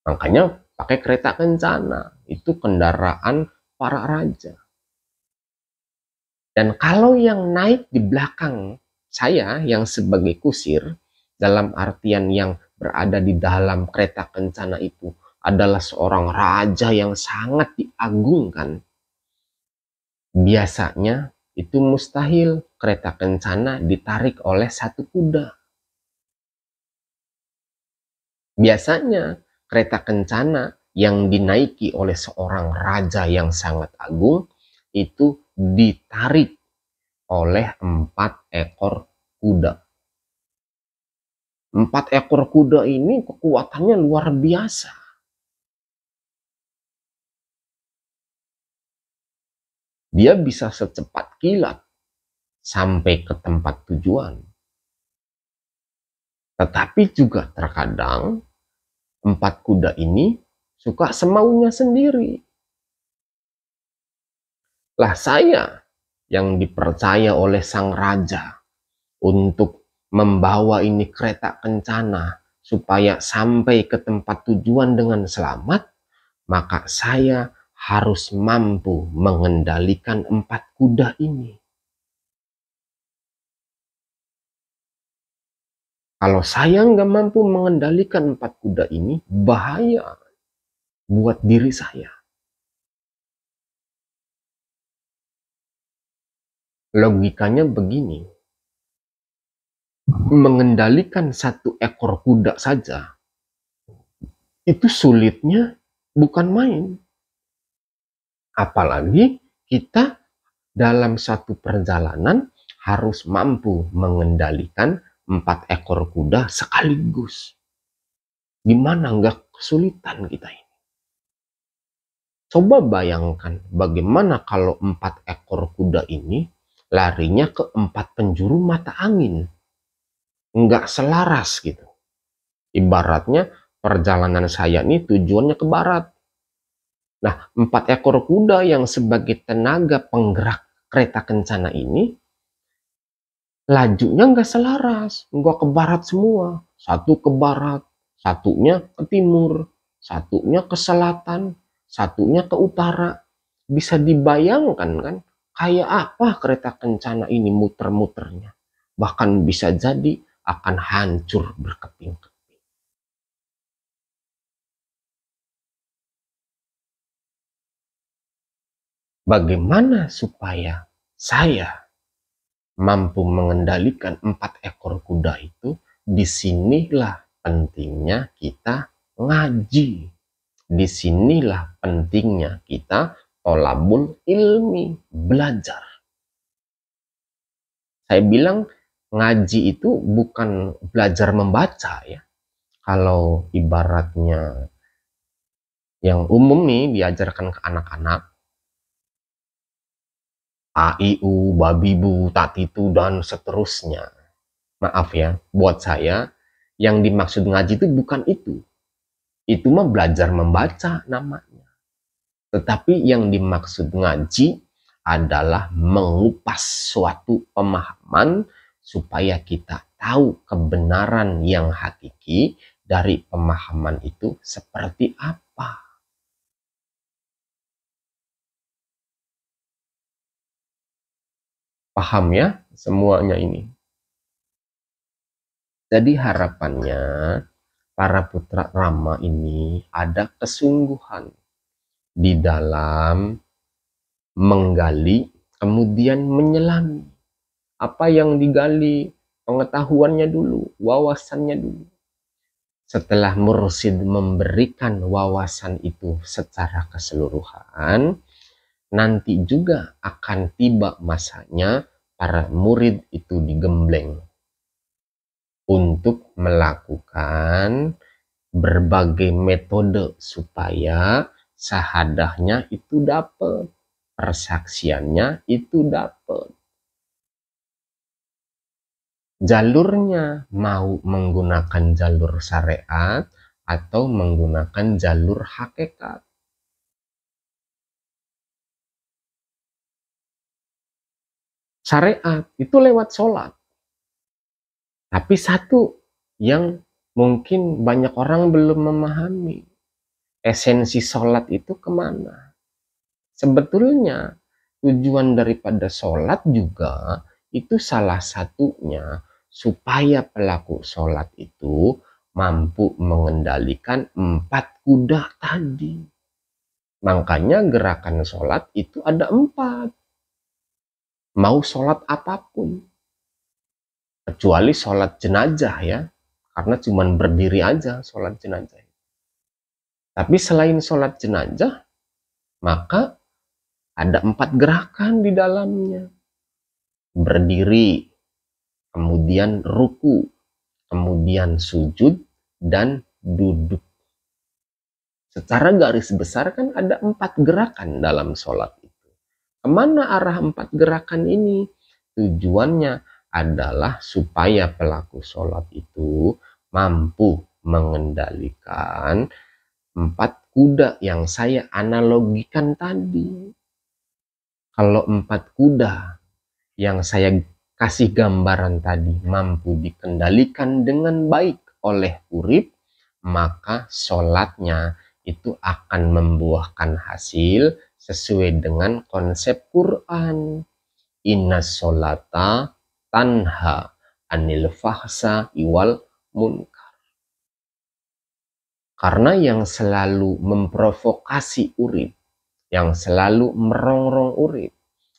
Makanya pakai kereta kencana. Itu kendaraan para raja. Dan kalau yang naik di belakang saya yang sebagai kusir, dalam artian yang berada di dalam kereta kencana itu adalah seorang raja yang sangat diagungkan, biasanya itu mustahil kereta kencana ditarik oleh satu kuda. Biasanya kereta kencana yang dinaiki oleh seorang raja yang sangat agung itu ditarik oleh 4 ekor kuda. 4 ekor kuda ini kekuatannya luar biasa. Dia bisa secepat kilat sampai ke tempat tujuan. Tetapi juga terkadang 4 kuda ini suka semaunya sendiri. Lah saya yang dipercaya oleh sang raja untuk membawa ini kereta kencana supaya sampai ke tempat tujuan dengan selamat, maka saya harus mampu mengendalikan 4 kuda ini. Kalau saya nggak mampu mengendalikan 4 kuda ini, bahaya buat diri saya. Logikanya begini, mengendalikan 1 ekor kuda saja, itu sulitnya bukan main. Apalagi kita dalam satu perjalanan harus mampu mengendalikan 4 ekor kuda sekaligus. Gimana nggak kesulitan kita ini? Coba bayangkan bagaimana kalau 4 ekor kuda ini larinya ke 4 penjuru mata angin. Nggak selaras gitu. Ibaratnya perjalanan saya ini tujuannya ke barat. Nah, 4 ekor kuda yang sebagai tenaga penggerak kereta kencana ini, lajunya nggak selaras, nggak ke barat semua. Satu ke barat, satunya ke timur, satunya ke selatan, satunya ke utara. Bisa dibayangkan kan, kayak apa kereta kencana ini muter-muternya. Bahkan bisa jadi akan hancur berkeping-keping. Bagaimana supaya saya mampu mengendalikan 4 ekor kuda itu? Disinilah pentingnya kita ngaji. Disinilah pentingnya kita tolabul ilmi, belajar. Saya bilang ngaji itu bukan belajar membaca ya. Kalau ibaratnya yang umum nih diajarkan ke anak-anak, A, I, U, babi, bu, tatitu, dan seterusnya. Maaf ya, buat saya yang dimaksud ngaji itu bukan itu. Itu mah belajar membaca namanya. Tetapi yang dimaksud ngaji adalah mengupas suatu pemahaman supaya kita tahu kebenaran yang hakiki dari pemahaman itu seperti apa. Paham ya semuanya ini? Jadi harapannya para putra Rama ini ada kesungguhan di dalam menggali, kemudian menyelami. Apa yang digali? Pengetahuannya dulu, wawasannya dulu. Setelah mursyid memberikan wawasan itu secara keseluruhan, nanti juga akan tiba masanya para murid itu digembleng untuk melakukan berbagai metode supaya syahadahnya itu dapat, persaksiannya itu dapat. Jalurnya mau menggunakan jalur syariat atau menggunakan jalur hakikat. Syariat itu lewat sholat. Tapi satu yang mungkin banyak orang belum memahami. Esensi sholat itu kemana? Sebetulnya tujuan daripada sholat juga itu salah satunya supaya pelaku sholat itu mampu mengendalikan 4 kuda tadi. Makanya gerakan sholat itu ada 4. Mau sholat apapun. Kecuali sholat jenazah ya. Karena cuma berdiri aja sholat jenazah. Tapi selain sholat jenazah, maka ada 4 gerakan di dalamnya. Berdiri, kemudian ruku, kemudian sujud, dan duduk. Secara garis besar kan ada 4 gerakan dalam sholat itu. Kemana arah 4 gerakan ini? Tujuannya adalah supaya pelaku sholat itu mampu mengendalikan 4 kuda yang saya analogikan tadi. Kalau 4 kuda yang saya kasih gambaran tadi mampu dikendalikan dengan baik oleh urip, maka sholatnya itu akan membuahkan hasil sesuai dengan konsep Quran. Inna sholata tanha anil fahsa iwal munkar. Karena yang selalu memprovokasi urip, yang selalu merongrong urip,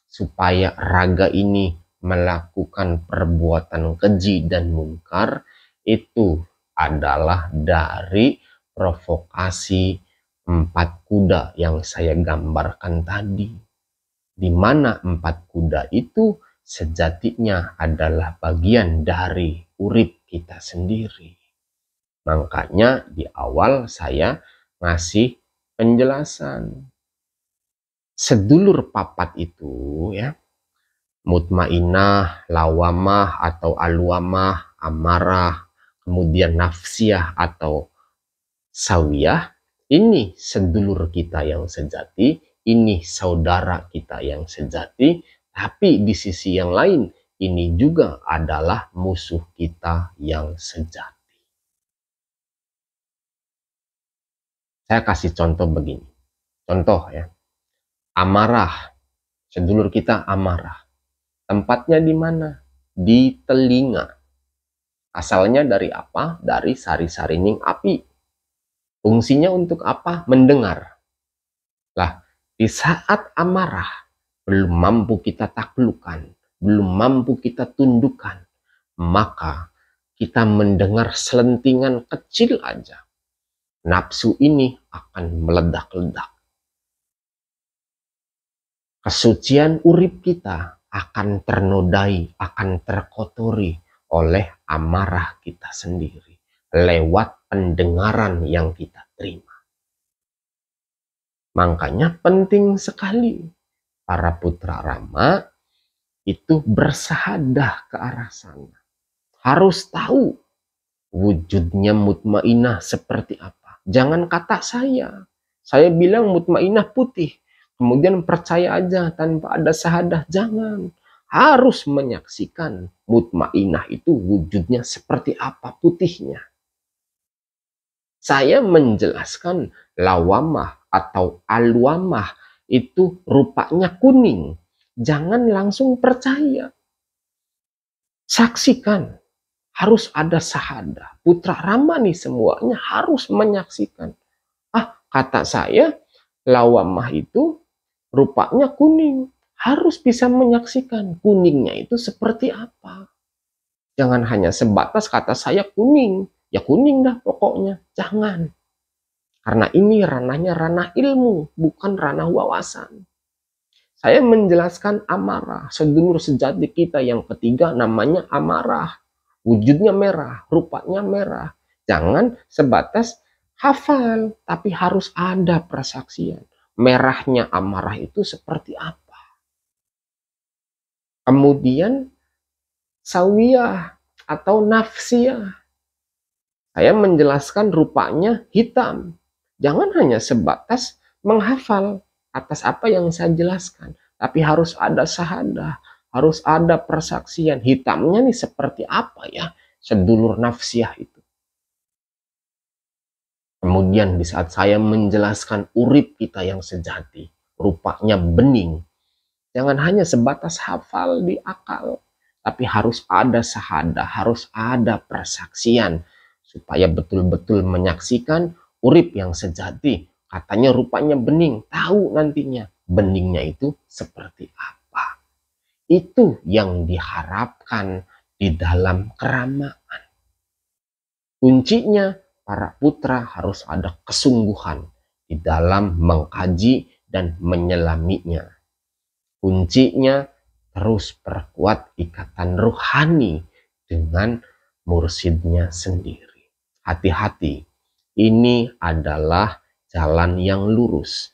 supaya raga ini melakukan perbuatan keji dan munkar, itu adalah dari provokasi 4 kuda yang saya gambarkan tadi, di mana 4 kuda itu sejatinya adalah bagian dari urip kita sendiri. Makanya di awal saya ngasih penjelasan. Sedulur papat itu ya, mutmainah, lawamah atau alwamah, amarah, kemudian nafsiyah atau sawiyah, ini sedulur kita yang sejati, ini saudara kita yang sejati, tapi di sisi yang lain, ini juga adalah musuh kita yang sejati. Saya kasih contoh begini. Contoh ya, amarah, sedulur kita amarah. Tempatnya di mana? Di telinga. Asalnya dari apa? Dari sari-sarining api. Fungsinya untuk apa? Mendengar. Lah, di saat amarah, belum mampu kita taklukkan, belum mampu kita tundukkan, maka kita mendengar selentingan kecil aja. Nafsu ini akan meledak-ledak. Kesucian urip kita akan ternodai, akan terkotori oleh amarah kita sendiri lewat pendengaran yang kita terima. Makanya penting sekali para putra Rama itu bersahadah ke arah sana. Harus tahu wujudnya mutmainah seperti apa. Jangan kata saya bilang mutmainah putih, kemudian percaya aja tanpa ada sahadah. Jangan. Harus menyaksikan mutmainah itu wujudnya seperti apa putihnya. Saya menjelaskan lawamah atau alwamah itu rupanya kuning. Jangan langsung percaya. Saksikan. Harus ada sahadah. Putra Rama nih semuanya harus menyaksikan. Kata saya, lawamah itu rupanya kuning. Harus bisa menyaksikan kuningnya itu seperti apa. Jangan hanya sebatas kata saya kuning. Ya kuning dah pokoknya. Jangan. Karena ini ranahnya ranah ilmu, bukan ranah wawasan. Saya menjelaskan amarah. Sedulur sejati kita yang ketiga namanya amarah. Wujudnya merah, rupanya merah. Jangan sebatas hafal, tapi harus ada persaksian. Merahnya amarah itu seperti apa. Kemudian sawiyah atau nafsiyah. Saya menjelaskan rupanya hitam. Jangan hanya sebatas menghafal atas apa yang saya jelaskan. Tapi harus ada sahadah. Harus ada persaksian. Hitamnya nih seperti apa ya? Sedulur nafsiyah itu. Kemudian di saat saya menjelaskan urip kita yang sejati. Rupanya bening. Jangan hanya sebatas hafal di akal. Tapi harus ada sahadah. Harus ada persaksian. Supaya betul-betul menyaksikan urip yang sejati. Katanya rupanya bening. Tahu nantinya beningnya itu seperti apa. Itu yang diharapkan di dalam keramaan. Kuncinya para putra harus ada kesungguhan di dalam mengkaji dan menyelaminya. Kuncinya terus perkuat ikatan ruhani dengan mursidnya sendiri. Hati-hati, ini adalah jalan yang lurus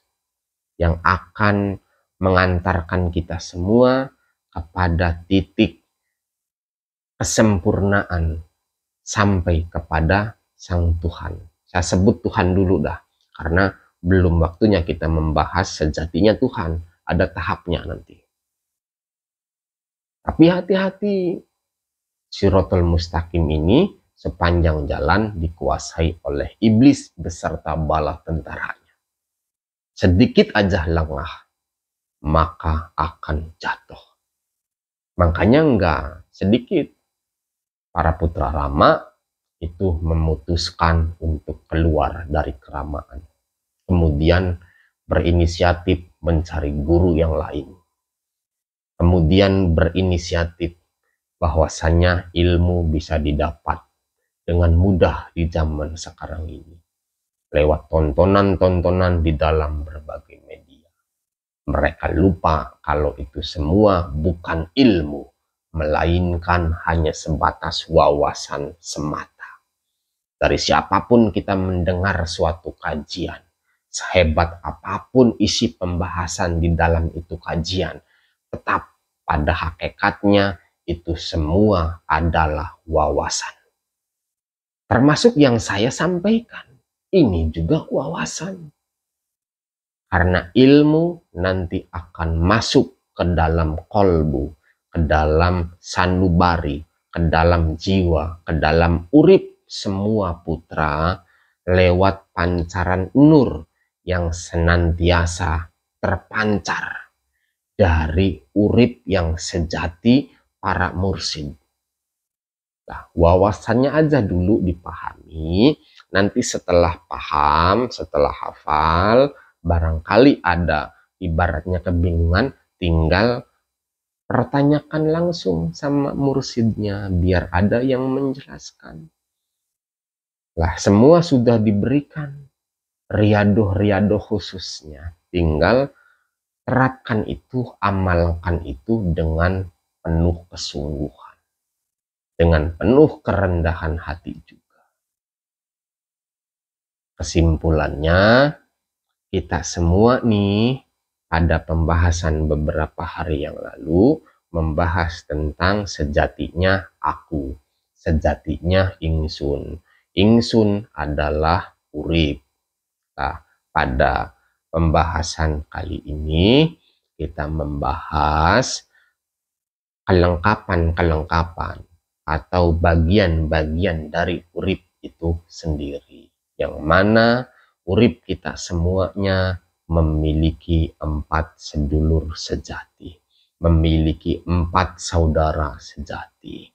yang akan mengantarkan kita semua kepada titik kesempurnaan sampai kepada Sang Tuhan. Saya sebut Tuhan dulu dah, karena belum waktunya kita membahas sejatinya Tuhan. Ada tahapnya nanti. Tapi hati-hati, Shirathul Mustaqim ini sepanjang jalan dikuasai oleh iblis beserta bala tentaranya. Sedikit aja lengah, maka akan jatuh. Makanya enggak sedikit para putra Rama itu memutuskan untuk keluar dari keramaan. Kemudian berinisiatif mencari guru yang lain. Kemudian berinisiatif bahwasanya ilmu bisa didapat dengan mudah di zaman sekarang ini. lewat tontonan-tontonan di dalam berbagai media. Mereka lupa kalau itu semua bukan ilmu, melainkan hanya sebatas wawasan semata. Dari siapapun kita mendengar suatu kajian, sehebat apapun isi pembahasan di dalam itu kajian, tetap pada hakikatnya itu semua adalah wawasan. Termasuk yang saya sampaikan, ini juga wawasan. Karena ilmu nanti akan masuk ke dalam kolbu, ke dalam sanubari, ke dalam jiwa, ke dalam urip semua putra lewat pancaran nur yang senantiasa terpancar dari urip yang sejati para mursid. Nah, wawasannya aja dulu dipahami, nanti setelah paham, setelah hafal, barangkali ada ibaratnya kebingungan, tinggal pertanyakan langsung sama mursidnya, biar ada yang menjelaskan. Lah, semua sudah diberikan riadoh-riadoh khususnya, tinggal terapkan itu, amalkan itu dengan penuh kesungguhan, dengan penuh kerendahan hati juga. Kesimpulannya, kita semua nih pada pembahasan beberapa hari yang lalu membahas tentang sejatinya aku, sejatinya ingsun. Ingsun adalah urip. Nah, pada pembahasan kali ini kita membahas kelengkapan-kelengkapan atau bagian-bagian dari urip itu sendiri, yang mana urip kita semuanya memiliki 4 sedulur sejati, memiliki 4 saudara sejati,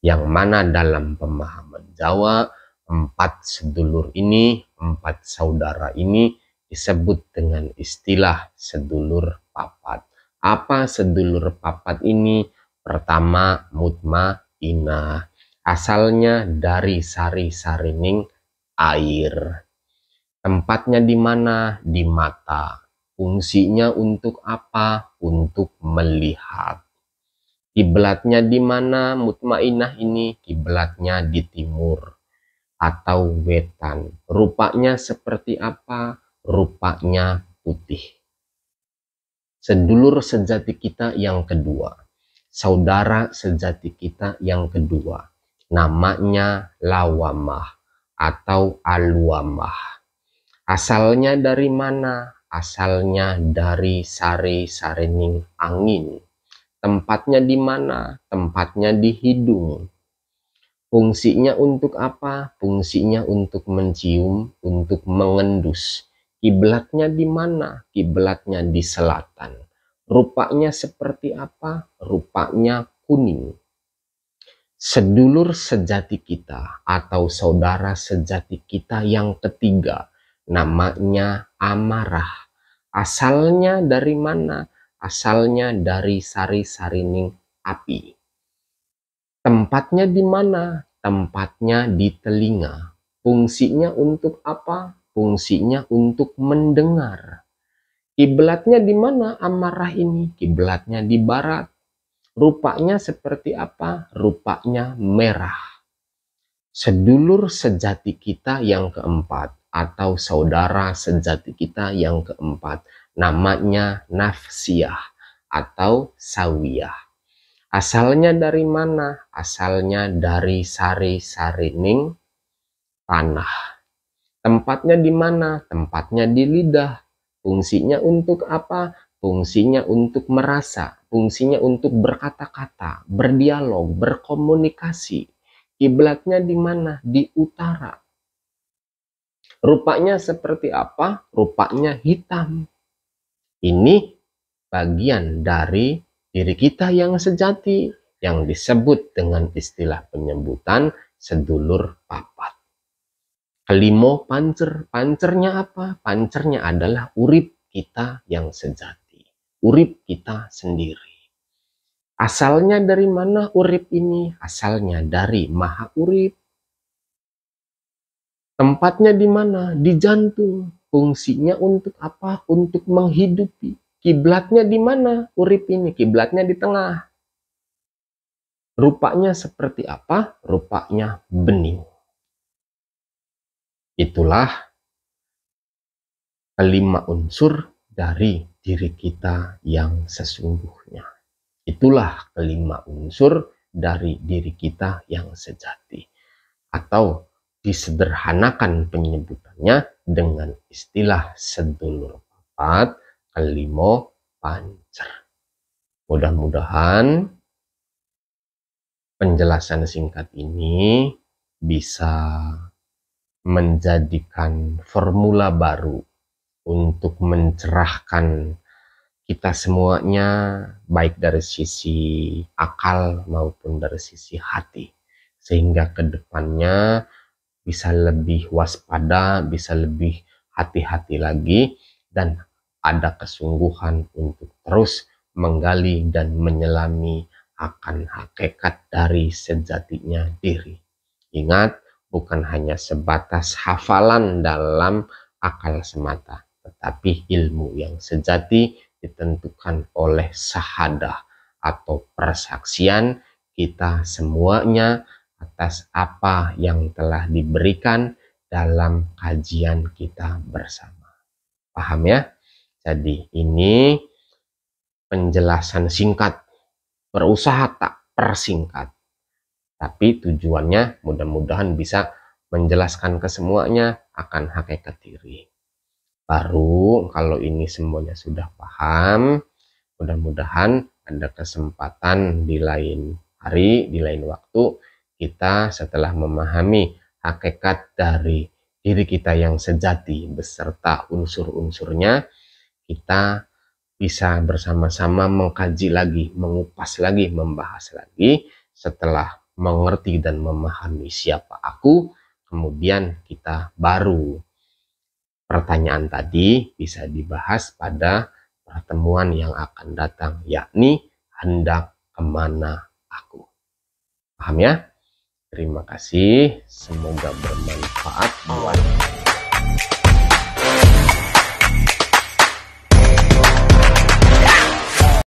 yang mana dalam pemahaman Jawa 4 sedulur ini, 4 saudara ini disebut dengan istilah sedulur papat. Apa sedulur papat ini? Pertama, mutmainah, asalnya dari sari-sarining air. Tempatnya di mana? Di mata. Fungsinya untuk apa? Untuk melihat. Kiblatnya di mana mutmainah ini? Kiblatnya di timur atau wetan. Rupanya seperti apa? Rupanya putih. Sedulur sejati kita yang kedua, saudara sejati kita yang kedua, namanya lawamah atau alwamah. Asalnya dari mana? Asalnya dari sari-sarining angin. Tempatnya di mana? Tempatnya di hidung. Fungsinya untuk apa? Fungsinya untuk mencium, untuk mengendus. Kiblatnya di mana? Kiblatnya di selatan. Rupanya seperti apa? Rupanya kuning. Sedulur sejati kita atau saudara sejati kita yang ketiga, namanya amarah. Asalnya dari mana? Asalnya dari sari-sarining api. Tempatnya di mana? Tempatnya di telinga. Fungsinya untuk apa? Fungsinya untuk mendengar. Kiblatnya di mana amarah ini? Kiblatnya di barat. Rupanya seperti apa? Rupanya merah. Sedulur sejati kita yang keempat atau saudara sejati kita yang keempat, namanya nafsiyah atau sawiyah. Asalnya dari mana? Asalnya dari sari-sarining tanah. Tempatnya di mana? Tempatnya di lidah. Fungsinya untuk apa? Fungsinya untuk merasa. Fungsinya untuk berkata-kata, berdialog, berkomunikasi. Kiblatnya di mana? Di utara. Rupanya seperti apa? Rupanya hitam. Ini bagian dari diri kita yang sejati, yang disebut dengan istilah penyebutan sedulur papat. Kelimo pancer. Pancernya apa? Pancernya adalah urip kita yang sejati, urip kita sendiri. Asalnya dari mana urip ini? Asalnya dari maha urip. Tempatnya di mana? Di jantung. Fungsinya untuk apa? Untuk menghidupi. Kiblatnya di mana? Urip ini kiblatnya di tengah. Rupanya seperti apa? Rupanya bening. Itulah kelima unsur dari diri kita yang sesungguhnya. Itulah kelima unsur dari diri kita yang sejati. Atau disederhanakan penyebutannya dengan istilah sedulur papat kelimo pancer. Mudah-mudahan penjelasan singkat ini bisa menjadikan formula baru untuk mencerahkan kita semuanya, baik dari sisi akal maupun dari sisi hati, sehingga kedepannya bisa lebih waspada, bisa lebih hati-hati lagi, dan ada kesungguhan untuk terus menggali dan menyelami akan hakikat dari sejatinya diri. Ingat, bukan hanya sebatas hafalan dalam akal semata, tetapi ilmu yang sejati ditentukan oleh syahadah atau persaksian kita semuanya atas apa yang telah diberikan dalam kajian kita bersama. Paham ya? Jadi ini penjelasan singkat, berusaha tak persingkat, tapi tujuannya mudah-mudahan bisa menjelaskan ke semuanya akan hakikat diri. Baru kalau ini semuanya sudah paham, mudah-mudahan ada kesempatan di lain hari, di lain waktu, kita setelah memahami hakikat dari diri kita yang sejati beserta unsur-unsurnya, kita bisa bersama-sama mengkaji lagi, mengupas lagi, membahas lagi. Setelah mengerti dan memahami siapa aku, kemudian kita baru pertanyaan tadi bisa dibahas pada pertemuan yang akan datang, yakni hendak kemana aku. Paham ya? Terima kasih, semoga bermanfaat buat